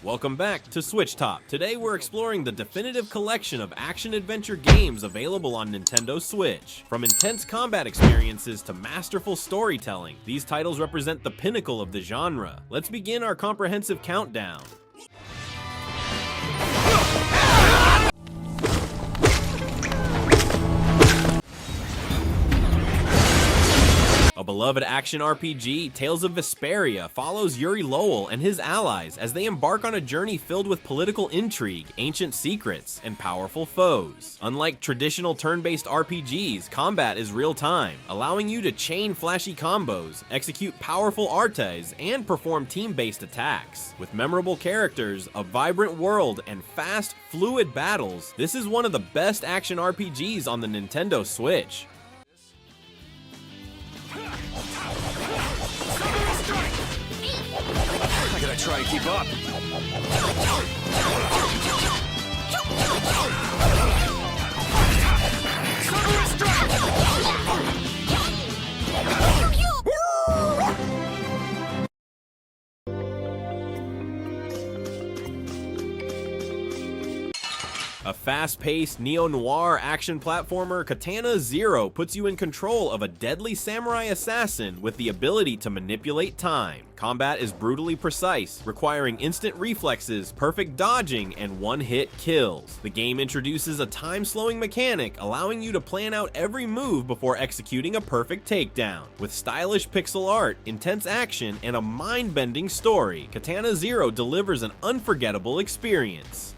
Welcome back to SwitchTop. Today we're exploring the definitive collection of action-adventure games available on Nintendo Switch. From intense combat experiences to masterful storytelling, these titles represent the pinnacle of the genre. Let's begin our comprehensive countdown. A beloved action RPG, Tales of Vesperia follows Yuri Lowell and his allies as they embark on a journey filled with political intrigue, ancient secrets, and powerful foes. Unlike traditional turn-based RPGs, combat is real-time, allowing you to chain flashy combos, execute powerful artes, and perform team-based attacks. With memorable characters, a vibrant world, and fast, fluid battles, this is one of the best action RPGs on the Nintendo Switch. I gotta try and keep up. A fast-paced, neo-noir action platformer, Katana Zero puts you in control of a deadly samurai assassin with the ability to manipulate time. Combat is brutally precise, requiring instant reflexes, perfect dodging, and one-hit kills. The game introduces a time-slowing mechanic, allowing you to plan out every move before executing a perfect takedown. With stylish pixel art, intense action, and a mind-bending story, Katana Zero delivers an unforgettable experience.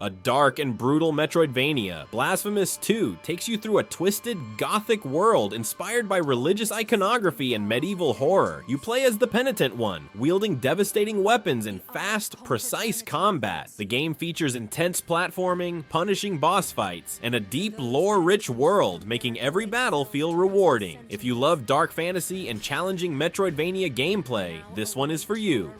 A dark and brutal Metroidvania, Blasphemous 2 takes you through a twisted, gothic world inspired by religious iconography and medieval horror. You play as the penitent one, wielding devastating weapons and fast, precise combat. The game features intense platforming, punishing boss fights, and a deep, lore-rich world, making every battle feel rewarding. If you love dark fantasy and challenging Metroidvania gameplay, this one is for you.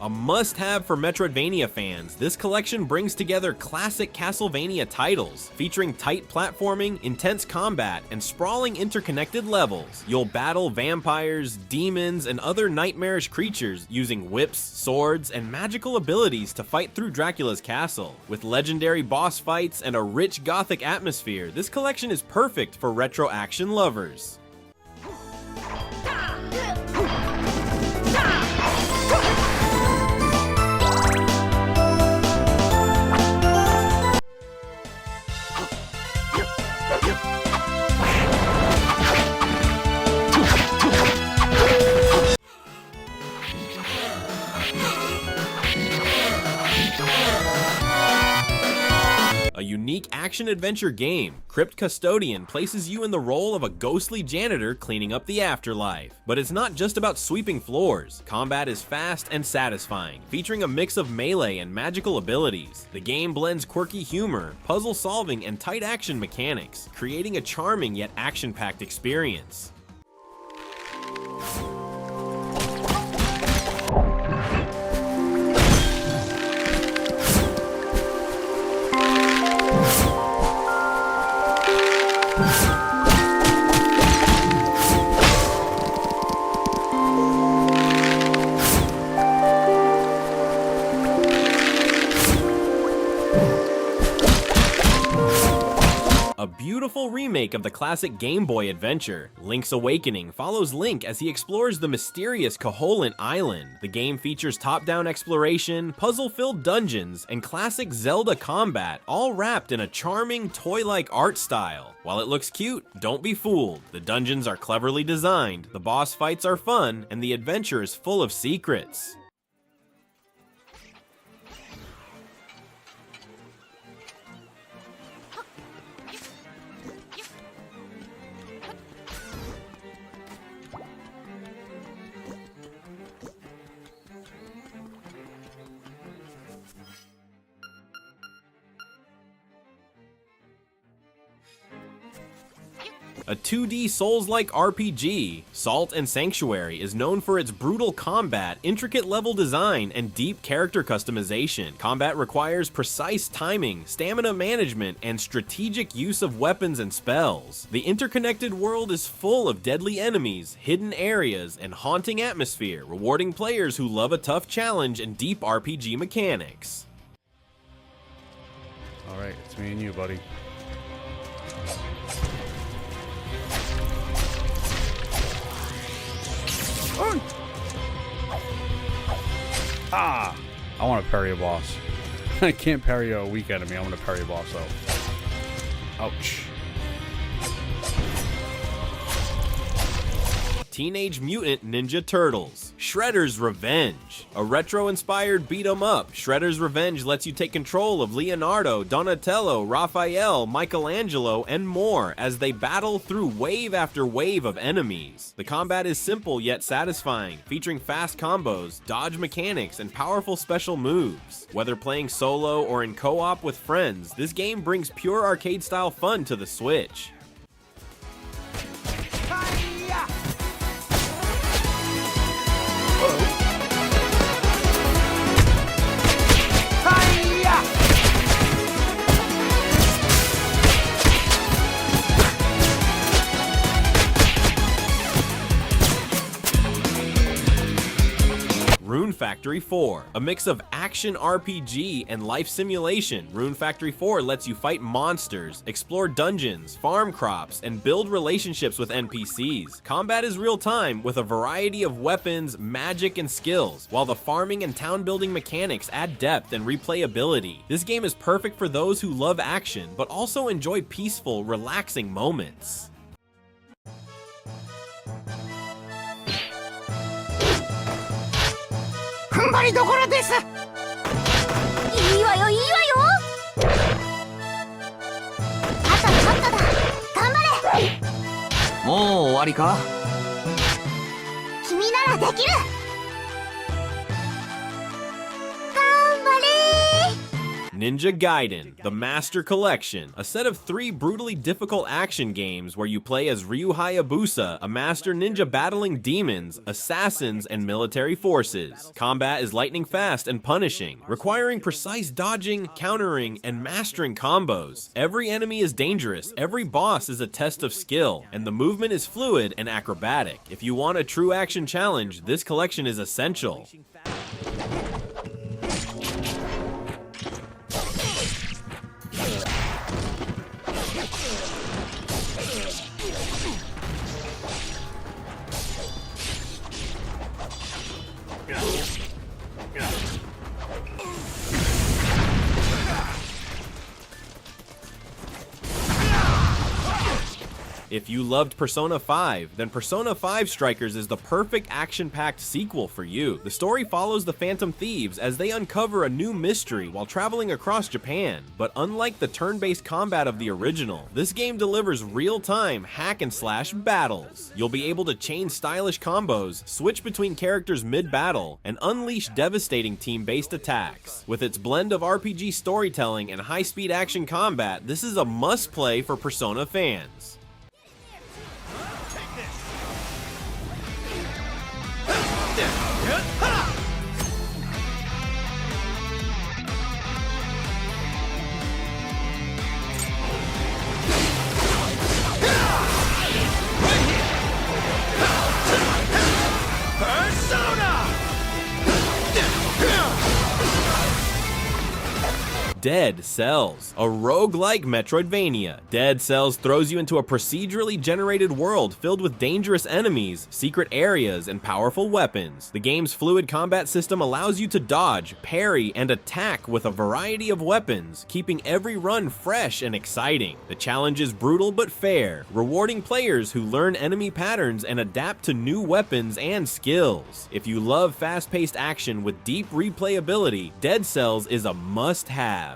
A must-have for Metroidvania fans, this collection brings together classic Castlevania titles, featuring tight platforming, intense combat, and sprawling interconnected levels. You'll battle vampires, demons, and other nightmarish creatures using whips, swords, and magical abilities to fight through Dracula's castle. With legendary boss fights and a rich gothic atmosphere, this collection is perfect for retro action lovers. A unique action-adventure game, Crypt Custodian places you in the role of a ghostly janitor cleaning up the afterlife. But it's not just about sweeping floors. Combat is fast and satisfying, featuring a mix of melee and magical abilities. The game blends quirky humor, puzzle solving, and tight action mechanics, creating a charming yet action-packed experience. A beautiful remake remake of the classic Game Boy adventure. Link's Awakening follows Link as he explores the mysterious Koholint Island. The game features top-down exploration, puzzle-filled dungeons, and classic Zelda combat, all wrapped in a charming, toy-like art style. While it looks cute, don't be fooled. The dungeons are cleverly designed, the boss fights are fun, and the adventure is full of secrets. A 2D Souls-like RPG, Salt and Sanctuary is known for its brutal combat, intricate level design, and deep character customization. Combat requires precise timing, stamina management, and strategic use of weapons and spells. The interconnected world is full of deadly enemies, hidden areas, and haunting atmosphere, rewarding players who love a tough challenge and deep RPG mechanics. Alright, it's me and you, buddy. Ah! I want to parry a boss. I can't parry a weak enemy. I want to parry a boss though. Ouch. Teenage Mutant Ninja Turtles, Shredder's Revenge. A retro-inspired beat-em-up, Shredder's Revenge lets you take control of Leonardo, Donatello, Raphael, Michelangelo, and more as they battle through wave after wave of enemies. The combat is simple yet satisfying, featuring fast combos, dodge mechanics, and powerful special moves. Whether playing solo or in co-op with friends, this game brings pure arcade-style fun to the Switch. Rune Factory 4, a mix of action RPG and life simulation. Rune Factory 4 lets you fight monsters, explore dungeons, farm crops, and build relationships with NPCs. Combat is real-time with a variety of weapons, magic, and skills, while the farming and town-building mechanics add depth and replayability. This game is perfect for those who love action, but also enjoy peaceful, relaxing moments. 踏ん張りどころです。いいわよいいわよ。あとちょっとだ。頑張れ。もう終わりか。君ならできる。頑張れ。 Ninja Gaiden, the Master Collection, a set of 3 brutally difficult action games where you play as Ryu Hayabusa, a master ninja battling demons, assassins, and military forces. Combat is lightning fast and punishing, requiring precise dodging, countering, and mastering combos. Every enemy is dangerous, every boss is a test of skill, and the movement is fluid and acrobatic. If you want a true action challenge, this collection is essential. If you loved Persona 5, then Persona 5 Strikers is the perfect action-packed sequel for you. The story follows the Phantom Thieves as they uncover a new mystery while traveling across Japan. But unlike the turn-based combat of the original, this game delivers real-time hack-and-slash battles. You'll be able to chain stylish combos, switch between characters mid-battle, and unleash devastating team-based attacks. With its blend of RPG storytelling and high-speed action combat, this is a must-play for Persona fans. Dead Cells, a roguelike Metroidvania. Dead Cells throws you into a procedurally generated world filled with dangerous enemies, secret areas, and powerful weapons. The game's fluid combat system allows you to dodge, parry, and attack with a variety of weapons, keeping every run fresh and exciting. The challenge is brutal but fair, rewarding players who learn enemy patterns and adapt to new weapons and skills. If you love fast-paced action with deep replayability, Dead Cells is a must-have.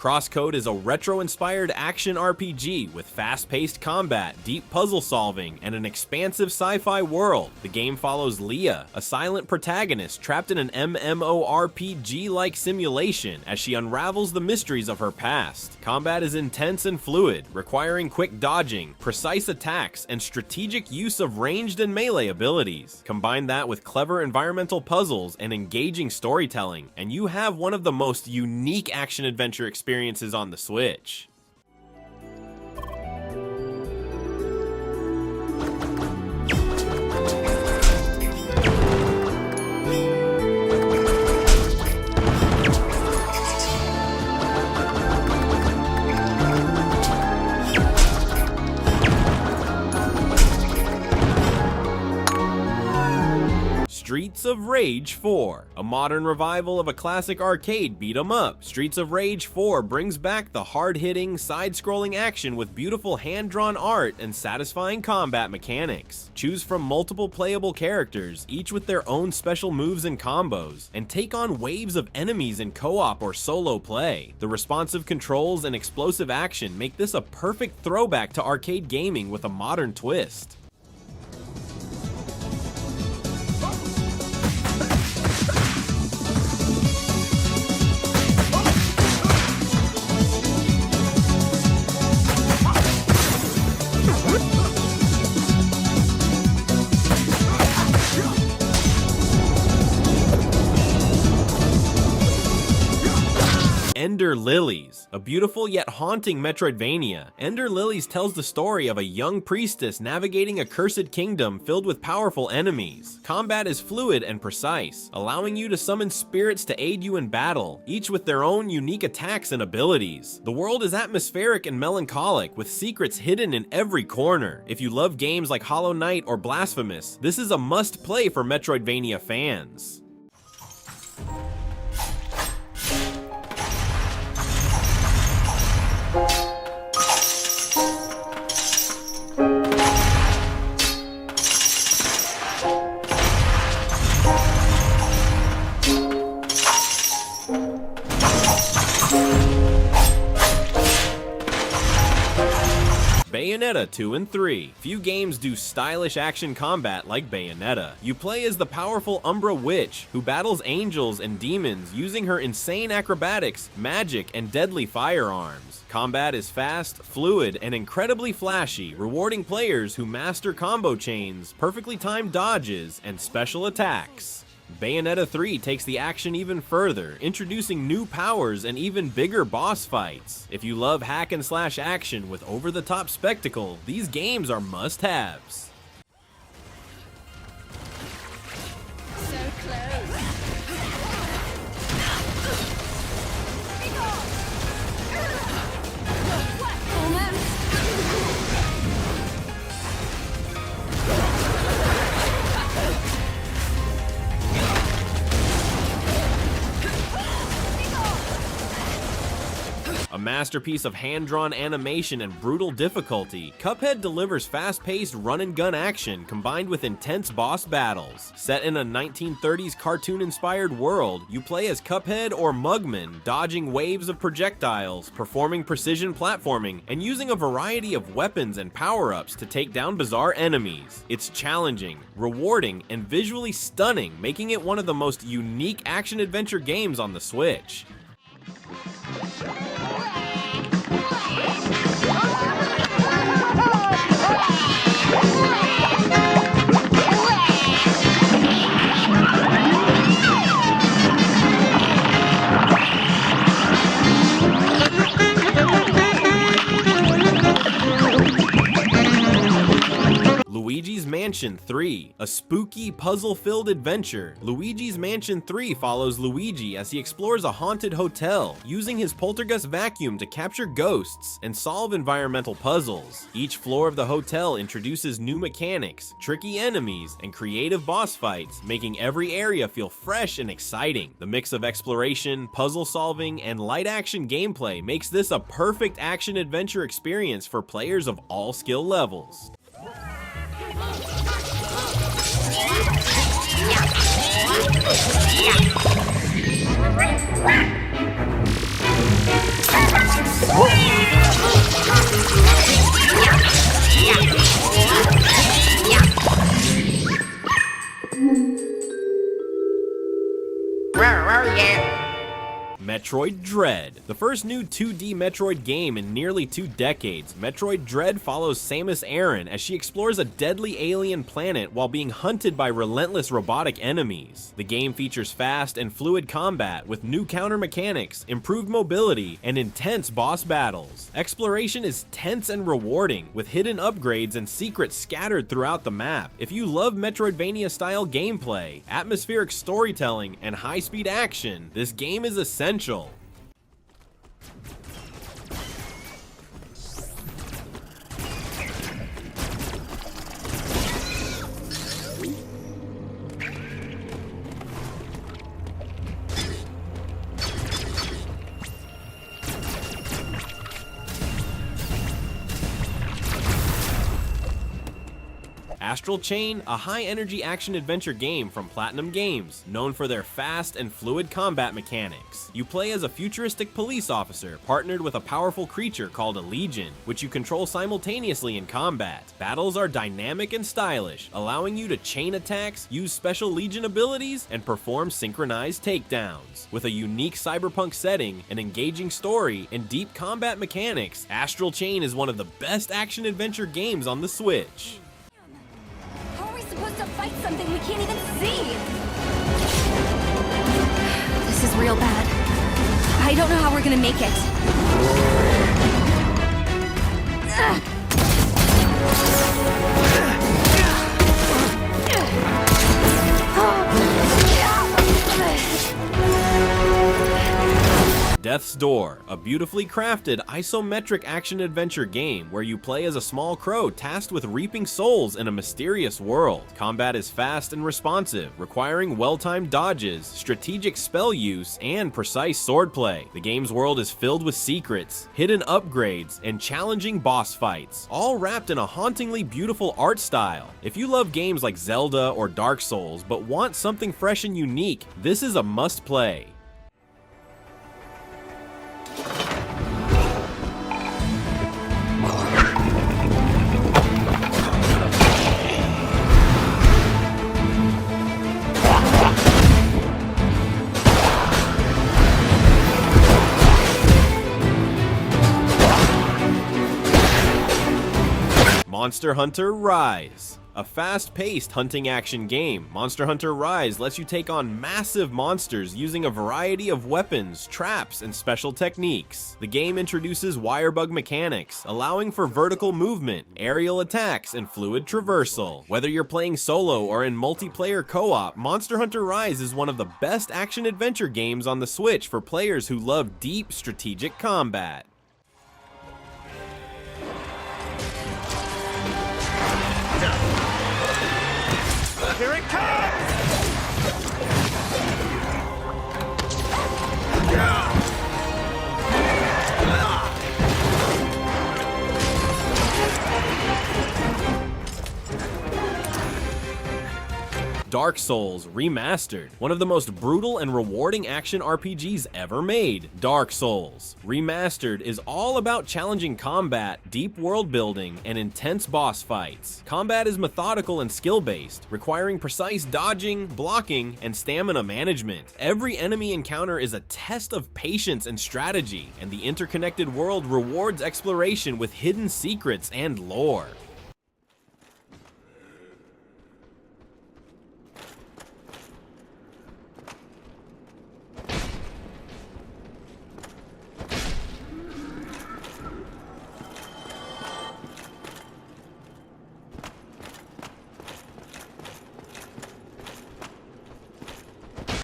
CrossCode is a retro-inspired action RPG with fast-paced combat, deep puzzle solving, and an expansive sci-fi world. The game follows Leah, a silent protagonist trapped in an MMORPG-like simulation as she unravels the mysteries of her past. Combat is intense and fluid, requiring quick dodging, precise attacks, and strategic use of ranged and melee abilities. Combine that with clever environmental puzzles and engaging storytelling, and you have one of the most unique action-adventure experiences on the Switch. Streets of Rage 4, a modern revival of a classic arcade beat-em-up. Streets of Rage 4 brings back the hard-hitting, side-scrolling action with beautiful hand-drawn art and satisfying combat mechanics. Choose from multiple playable characters, each with their own special moves and combos, and take on waves of enemies in co-op or solo play. The responsive controls and explosive action make this a perfect throwback to arcade gaming with a modern twist. Ender Lilies, a beautiful yet haunting Metroidvania. Ender Lilies tells the story of a young priestess navigating a cursed kingdom filled with powerful enemies. Combat is fluid and precise, allowing you to summon spirits to aid you in battle, each with their own unique attacks and abilities. The world is atmospheric and melancholic, with secrets hidden in every corner. If you love games like Hollow Knight or Blasphemous, this is a must-play for Metroidvania fans. Bayonetta 2 and 3. Few games do stylish action combat like Bayonetta. You play as the powerful Umbra Witch, who battles angels and demons using her insane acrobatics, magic, and deadly firearms. Combat is fast, fluid, and incredibly flashy, rewarding players who master combo chains, perfectly timed dodges, and special attacks. Bayonetta 3 takes the action even further, introducing new powers and even bigger boss fights. If you love hack and slash action with over-the-top spectacle, these games are must-haves. So close. A masterpiece of hand-drawn animation and brutal difficulty, Cuphead delivers fast-paced run-and-gun action combined with intense boss battles. Set in a 1930s cartoon-inspired world, you play as Cuphead or Mugman, dodging waves of projectiles, performing precision platforming, and using a variety of weapons and power-ups to take down bizarre enemies. It's challenging, rewarding, and visually stunning, making it one of the most unique action-adventure games on the Switch. Mansion 3, a spooky, puzzle-filled adventure. Luigi's Mansion 3 follows Luigi as he explores a haunted hotel, using his poltergust vacuum to capture ghosts and solve environmental puzzles. Each floor of the hotel introduces new mechanics, tricky enemies, and creative boss fights, making every area feel fresh and exciting. The mix of exploration, puzzle solving, and light action gameplay makes this a perfect action-adventure experience for players of all skill levels. Metroid Dread. The first new 2D Metroid game in nearly 2 decades, Metroid Dread follows Samus Aran as she explores a deadly alien planet while being hunted by relentless robotic enemies. The game features fast and fluid combat with new counter mechanics, improved mobility, and intense boss battles. Exploration is tense and rewarding, with hidden upgrades and secrets scattered throughout the map. If you love Metroidvania-style gameplay, atmospheric storytelling, and high-speed action, this game is essential. Astral Chain, a high-energy action-adventure game from Platinum Games, known for their fast and fluid combat mechanics. You play as a futuristic police officer partnered with a powerful creature called a Legion, which you control simultaneously in combat. Battles are dynamic and stylish, allowing you to chain attacks, use special Legion abilities, and perform synchronized takedowns. With a unique cyberpunk setting, an engaging story, and deep combat mechanics, Astral Chain is one of the best action-adventure games on the Switch. Supposed to fight something we can't even see. This is real bad. I don't know how we're gonna make it. Death's Door, a beautifully crafted isometric action-adventure game where you play as a small crow tasked with reaping souls in a mysterious world. Combat is fast and responsive, requiring well-timed dodges, strategic spell use, and precise swordplay. The game's world is filled with secrets, hidden upgrades, and challenging boss fights, all wrapped in a hauntingly beautiful art style. If you love games like Zelda or Dark Souls but want something fresh and unique, this is a must-play. Monster Hunter Rise. A fast-paced hunting action game, Monster Hunter Rise lets you take on massive monsters using a variety of weapons, traps, and special techniques. The game introduces wirebug mechanics, allowing for vertical movement, aerial attacks, and fluid traversal. Whether you're playing solo or in multiplayer co-op, Monster Hunter Rise is one of the best action-adventure games on the Switch for players who love deep strategic combat. Here it comes! Dark Souls Remastered, one of the most brutal and rewarding action RPGs ever made. Dark Souls Remastered is all about challenging combat, deep world building, and intense boss fights. Combat is methodical and skill-based, requiring precise dodging, blocking, and stamina management. Every enemy encounter is a test of patience and strategy, and the interconnected world rewards exploration with hidden secrets and lore.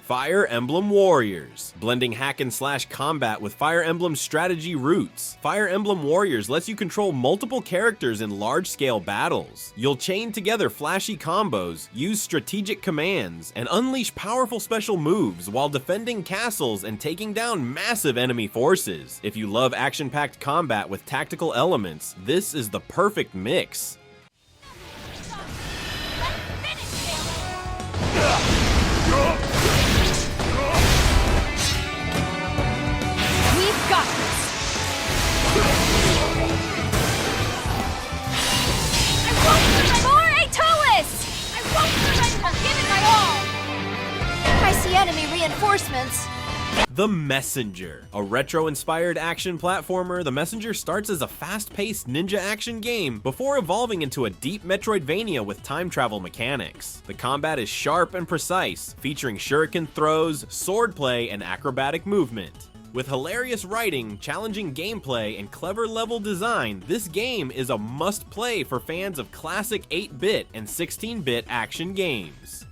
Fire Emblem Warriors. Blending hack and slash combat with Fire Emblem's strategy roots, Fire Emblem Warriors lets you control multiple characters in large-scale battles. You'll chain together flashy combos, use strategic commands, and unleash powerful special moves while defending castles and taking down massive enemy forces. If you love action-packed combat with tactical elements, this is the perfect mix. We've got this! I won't surrender! For Atolis! I won't surrender! I'll give it my all! I see enemy reinforcements. The Messenger. A retro-inspired action platformer, The Messenger starts as a fast-paced ninja action game before evolving into a deep Metroidvania with time travel mechanics. The combat is sharp and precise, featuring shuriken throws, swordplay, and acrobatic movement. With hilarious writing, challenging gameplay, and clever level design, this game is a must-play for fans of classic 8-bit and 16-bit action games.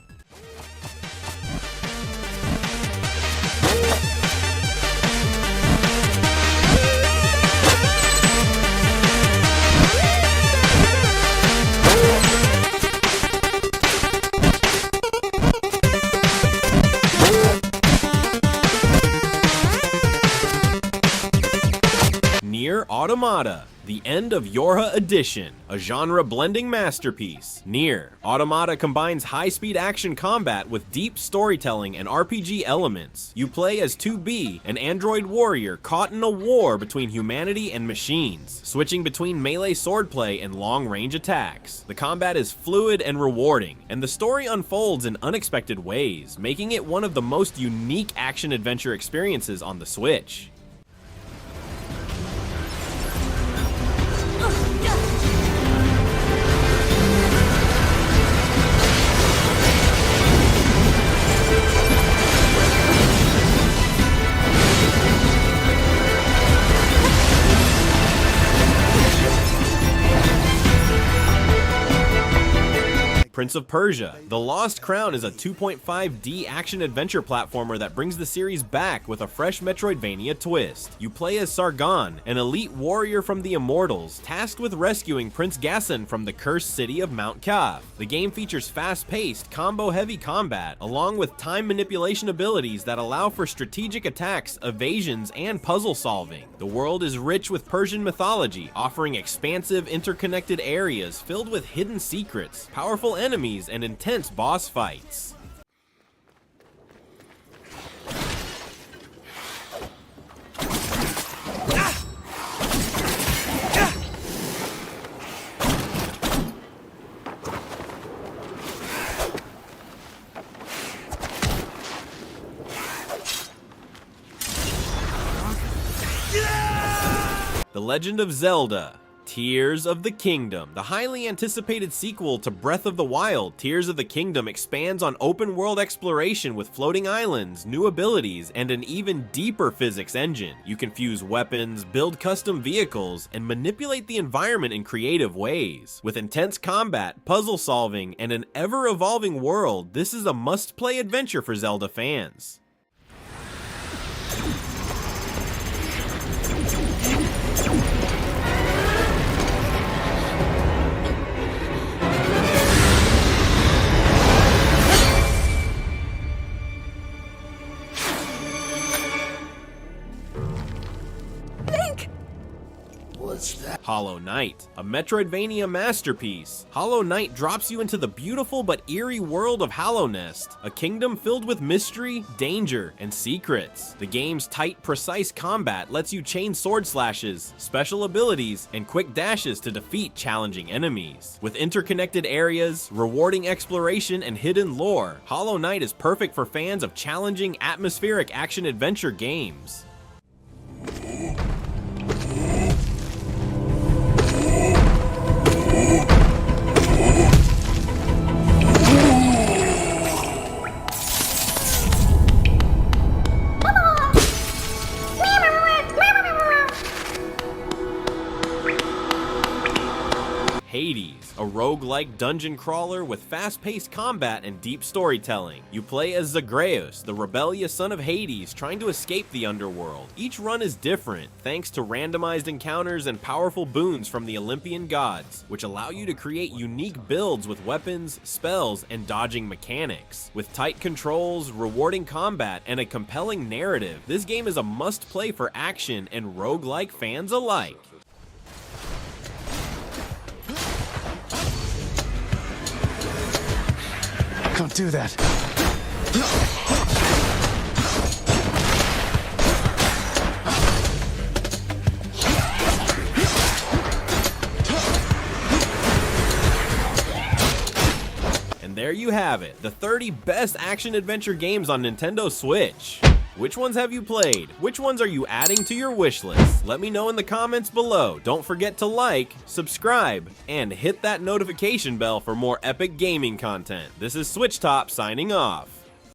Nier Automata, the End of Yorha Edition, a genre-blending masterpiece. Nier Automata combines high-speed action combat with deep storytelling and RPG elements. You play as 2B, an android warrior caught in a war between humanity and machines, switching between melee swordplay and long-range attacks. The combat is fluid and rewarding, and the story unfolds in unexpected ways, making it one of the most unique action-adventure experiences on the Switch. Prince of Persia. The Lost Crown is a 2.5D action-adventure platformer that brings the series back with a fresh Metroidvania twist. You play as Sargon, an elite warrior from the Immortals, tasked with rescuing Prince Ghassan from the cursed city of Mount Kaf. The game features fast-paced, combo-heavy combat, along with time manipulation abilities that allow for strategic attacks, evasions, and puzzle solving. The world is rich with Persian mythology, offering expansive, interconnected areas filled with hidden secrets, powerful enemies, and intense boss fights. The Legend of Zelda: Tears of the Kingdom. The highly anticipated sequel to Breath of the Wild, Tears of the Kingdom expands on open-world exploration with floating islands, new abilities, and an even deeper physics engine. You can fuse weapons, build custom vehicles, and manipulate the environment in creative ways. With intense combat, puzzle solving, and an ever-evolving world, this is a must-play adventure for Zelda fans. Hollow Knight, a Metroidvania masterpiece. Hollow Knight drops you into the beautiful but eerie world of Hallownest, a kingdom filled with mystery, danger, and secrets. The game's tight, precise combat lets you chain sword slashes, special abilities, and quick dashes to defeat challenging enemies. With interconnected areas, rewarding exploration, and hidden lore, Hollow Knight is perfect for fans of challenging, atmospheric action-adventure games. Hades, a roguelike dungeon crawler with fast-paced combat and deep storytelling. You play as Zagreus, the rebellious son of Hades, trying to escape the underworld. Each run is different, thanks to randomized encounters and powerful boons from the Olympian gods, which allow you to create unique builds with weapons, spells, and dodging mechanics. With tight controls, rewarding combat, and a compelling narrative, this game is a must-play for action and roguelike fans alike. Don't do that. And there you have it, the 30 best action-adventure games on Nintendo Switch. Which ones have you played? Which ones are you adding to your wish list? Let me know in the comments below. Don't forget to like, subscribe, and hit that notification bell for more epic gaming content. This is SwitchTop signing off.